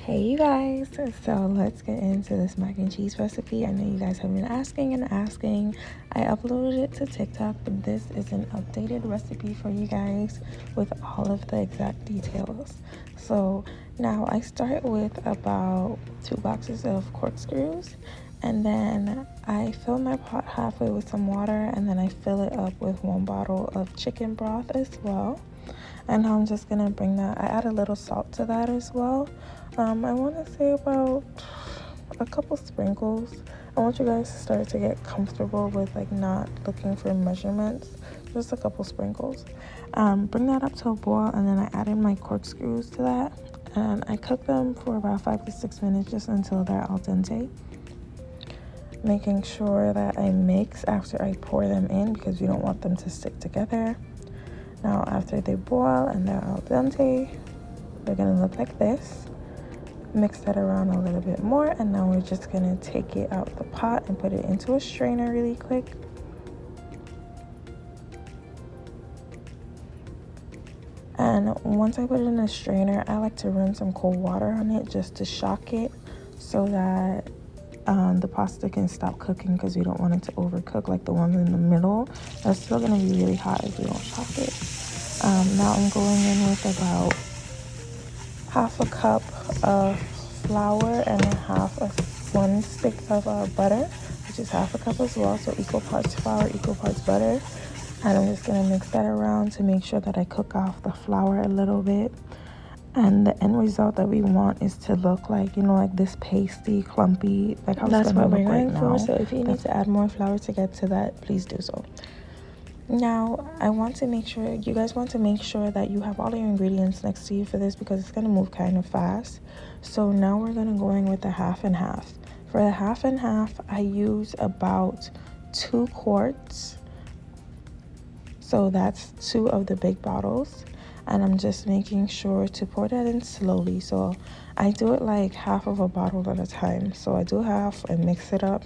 Hey you guys, so let's get into this mac and cheese recipe. I know you guys have been asking and asking. I uploaded it to TikTok, but this is an updated recipe for you guys with all of the exact details. So now I start with about 2 boxes of corkscrews, and then I fill my pot halfway with some water, and then I fill it up with 1 bottle of chicken broth as well. And I'm just gonna bring that. I add a little salt to that as well. I want to say about a couple sprinkles. I want you guys to start to get comfortable with like not looking for measurements. Just a couple sprinkles. Bring that up to a boil, and then I add in my corkscrews to that, and I cook them for about 5 to 6 minutes just until they're al dente. Making sure that I mix after I pour them in because you don't want them to stick together. Now after they boil and they're al dente, they're gonna look like this. Mix that around a little bit more, and now we're just gonna take it out the pot and put it into a strainer really quick. And once I put it in a strainer, I like to run some cold water on it just to shock it so that the pasta can stop cooking, because we don't want it to overcook like the ones in the middle. That's still gonna be really hot if we don't shock it. Now I'm going in with about half a cup of flour and one stick of butter, which is half a cup as well, so equal parts flour, equal parts butter. And I'm just gonna mix that around to make sure that I cook off the flour a little bit. And the end result that we want is to look like, like this pasty, clumpy, like how that's what we're going for. So if you need to add more flour to get to that, please do so. Now, you guys want to make sure that you have all your ingredients next to you for this, because it's going to move kind of fast. So now we're going to go in with the half and half. For the half and half, I use about 2 quarts. So that's 2 of the big bottles. And I'm just making sure to pour that in slowly. So I do it like half of a bottle at a time. So I do half and mix it up.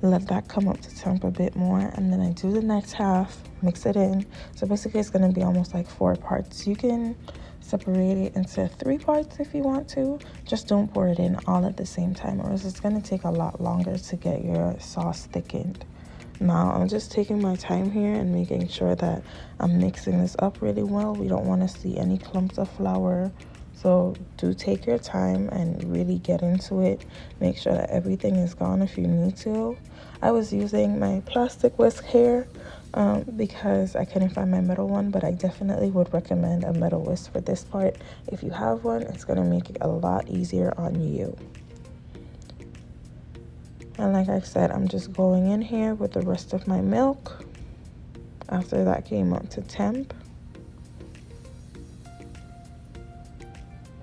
Let that come up to temp a bit more, and then I do the next half, mix it in. So basically it's going to be almost like 4 parts. You can separate it into 3 parts if you want to. Just don't pour it in all at the same time, or else it's going to take a lot longer to get your sauce thickened. Now I'm just taking my time here and making sure that I'm mixing this up really well. We don't want to see any clumps of flour. So do take your time and really get into it. Make sure that everything is gone if you need to. I was using my plastic whisk here because I couldn't find my metal one, but I definitely would recommend a metal whisk for this part. If you have one, it's going to make it a lot easier on you. And like I said, I'm just going in here with the rest of my milk after that came up to temp.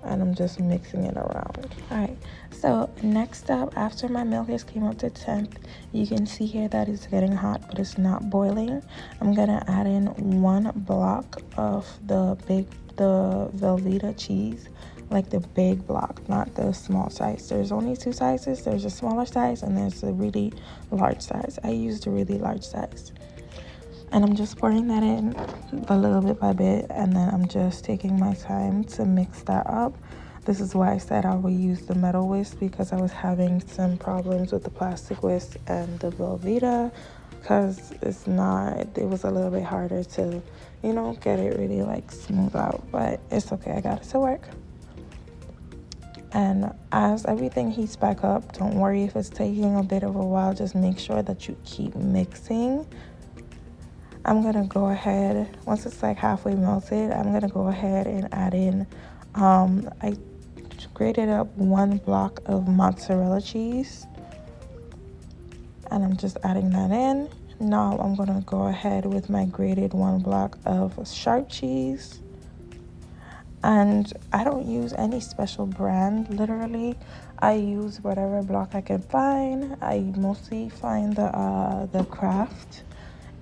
And I'm just mixing it around. All right, so next up, after my milk has came up to temp, you can see here that it's getting hot, but it's not boiling. I'm gonna add in 1 block of the Velveeta cheese, like the big block, not the small size. There's only 2 sizes. There's a smaller size and there's a really large size. I used a really large size. And I'm just pouring that in a little bit by bit, and then I'm just taking my time to mix that up. This is why I said I would use the metal whisk, because I was having some problems with the plastic whisk and the Velveeta, because it was a little bit harder to, get it really like smooth out, but it's okay, I got it to work. And as everything heats back up, don't worry if it's taking a bit of a while, just make sure that you keep mixing. I'm gonna go ahead, once it's like halfway melted, I'm gonna go ahead and add in, I grated up 1 block of mozzarella cheese, and I'm just adding that in. Now I'm gonna go ahead with my grated 1 block of sharp cheese. And I don't use any special brand, literally. I use whatever block I can find. I mostly find the Kraft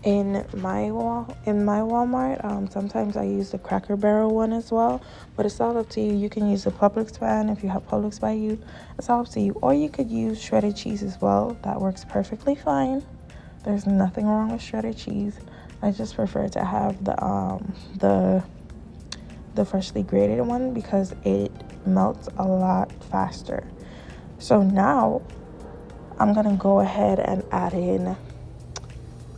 in my Walmart. Sometimes I use the Cracker Barrel one as well, but it's all up to you. You can use the Publix brand if you have Publix by you. It's all up to you. Or you could use shredded cheese as well. That works perfectly fine. There's nothing wrong with shredded cheese. I just prefer to have the freshly grated one because it melts a lot faster. So now I'm gonna go ahead and add in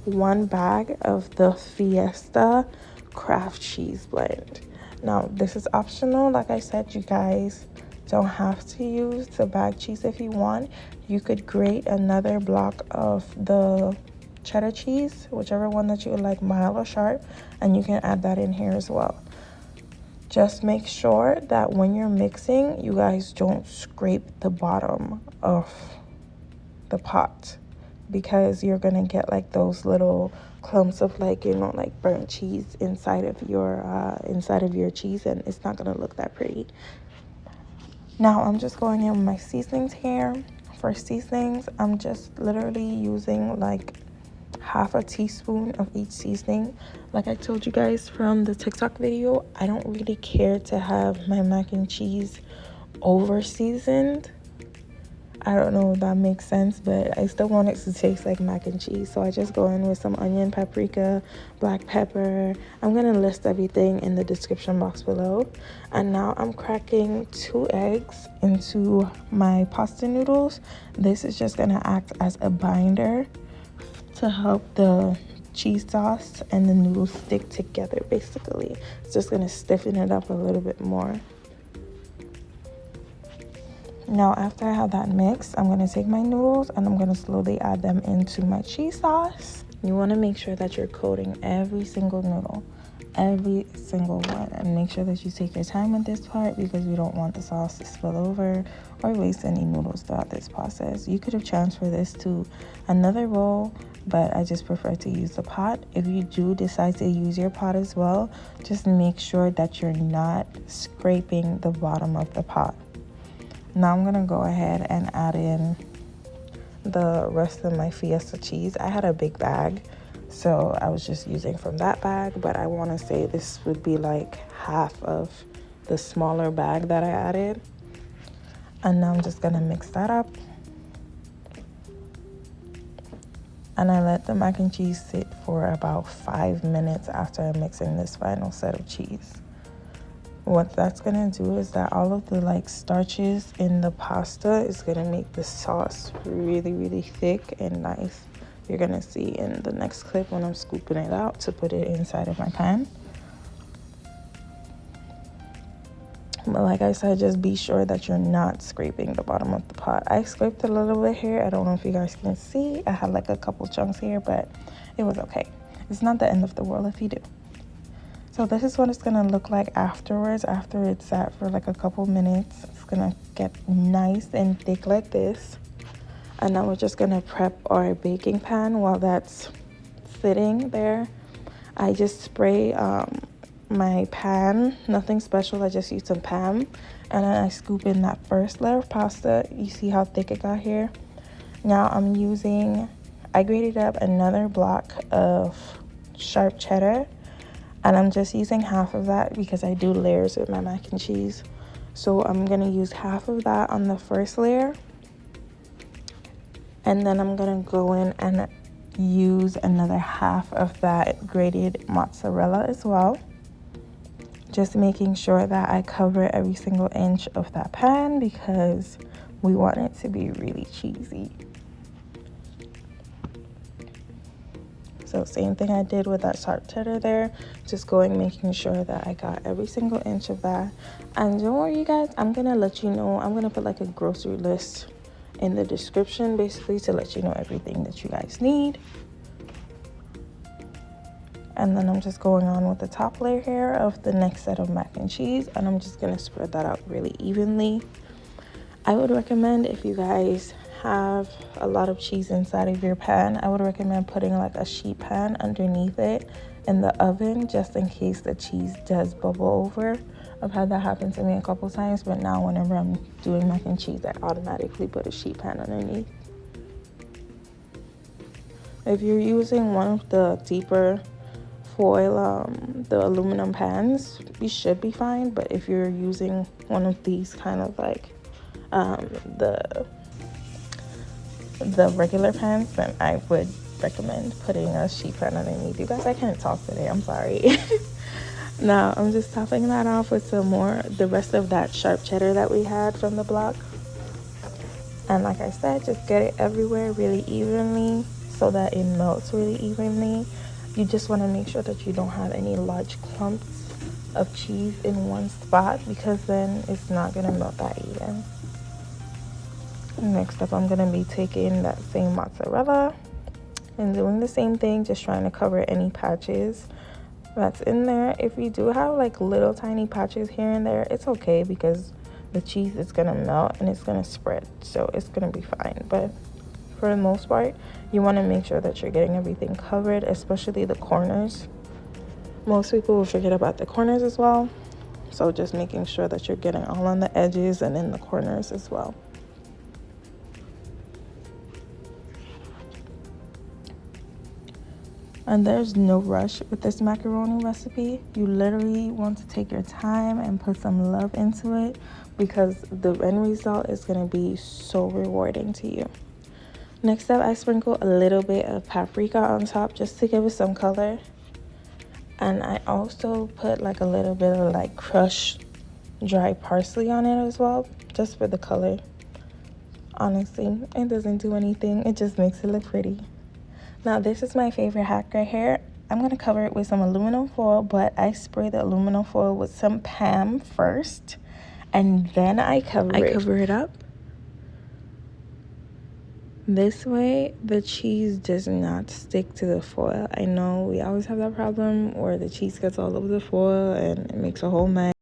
1 bag of the Fiesta craft cheese blend. Now this is optional. Like I said, you guys don't have to use the bag cheese. If you want, you could grate another block of the cheddar cheese, whichever one that you would like, mild or sharp, and you can add that in here as well. Just make sure that when you're mixing, you guys don't scrape the bottom of the pot, because you're gonna get like those little clumps of like, you know, like burnt cheese inside of your cheese, and it's not gonna look that pretty. Now I'm just going in with my seasonings here. For seasonings, I'm just literally using like half a teaspoon of each seasoning. Like I told you guys from the TikTok video, I don't really care to have my mac and cheese over seasoned. I don't know if that makes sense, but I still want it to taste like mac and cheese. So I just go in with some onion, paprika, black pepper. I'm going to list everything in the description box below. And now I'm cracking 2 eggs into my pasta noodles. This is just going to act as a binder to help the cheese sauce and the noodles stick together, basically. It's just going to stiffen it up a little bit more. Now after I have that mixed, I'm going to take my noodles and I'm going to slowly add them into my cheese sauce. You want to make sure that you're coating every single noodle, every single one, and make sure that you take your time with this part, because we don't want the sauce to spill over or waste any noodles throughout this process. You could have transferred this to another bowl, but I just prefer to use the pot. If you do decide to use your pot as well, just make sure that you're not scraping the bottom of the pot. Now I'm gonna go ahead and add in the rest of my Fiesta cheese. I had a big bag, so I was just using from that bag, but I want to say this would be like half of the smaller bag that I added. And now I'm just gonna mix that up. And I let the mac and cheese sit for about 5 minutes after I'm mixing this final set of cheese. What that's gonna do is that all of the like starches in the pasta is gonna make the sauce really, really thick and nice. You're gonna see in the next clip when I'm scooping it out to put it inside of my pan. But like I said, just be sure that you're not scraping the bottom of the pot. I scraped a little bit here. I don't know if you guys can see. I had like a couple chunks here, but it was okay. It's not the end of the world if you do. So this is what it's gonna look like afterwards, after it's sat for like a couple minutes. It's gonna get nice and thick like this. And now we're just gonna prep our baking pan while that's sitting there. I just spray my pan, nothing special. I just use some Pam, and then I scoop in that first layer of pasta. You see how thick it got here? Now I grated up another block of sharp cheddar, and I'm just using half of that because I do layers with my mac and cheese. So I'm gonna use half of that on the first layer, and then I'm gonna go in and use another half of that grated mozzarella as well. Just making sure that I cover every single inch of that pan because we want it to be really cheesy. So same thing I did with that sharp cheddar there, just making sure that I got every single inch of that. And don't worry you guys, I'm gonna let you know, I'm gonna put like a grocery list in the description basically to let you know everything that you guys need. And then I'm just going on with the top layer here of the next set of mac and cheese, and I'm just gonna spread that out really evenly. I would recommend, if you guys have a lot of cheese inside of your pan, I would recommend putting like a sheet pan underneath it in the oven just in case the cheese does bubble over. I've had that happen to me a couple times, but now whenever I'm doing mac and cheese, I automatically put a sheet pan underneath. If you're using one of the deeper foil, the aluminum pans, you should be fine. But if you're using one of these kind of like the regular pans, then I would recommend putting a sheet pan underneath. You guys, I can't talk today, I'm sorry. Now I'm just topping that off with some more, the rest of that sharp cheddar that we had from the block. And like I said, just get it everywhere really evenly so that it melts really evenly. You just want to make sure that you don't have any large clumps of cheese in one spot, because then it's not going to melt that even. Next up, I'm going to be taking that same mozzarella and doing the same thing, just trying to cover any patches that's in there. If you do have like little tiny patches here and there, it's okay, because the cheese is gonna melt and it's gonna spread, so it's gonna be fine. But for the most part, you want to make sure that you're getting everything covered, especially the corners. Most people will forget about the corners as well, so just making sure that you're getting all on the edges and in the corners as well. And there's no rush with this macaroni recipe. You literally want to take your time and put some love into it, because the end result is going to be so rewarding to you. Next up, I sprinkle a little bit of paprika on top just to give it some color. And I also put like a little bit of like crushed dry parsley on it as well, just for the color. Honestly, it doesn't do anything, it just makes it look pretty. Now this is my favorite hack right here. I'm going to cover it with some aluminum foil, but I spray the aluminum foil with some Pam first, and then I cover it up. This way the cheese does not stick to the foil. I know we always have that problem where the cheese gets all over the foil and it makes a whole mess.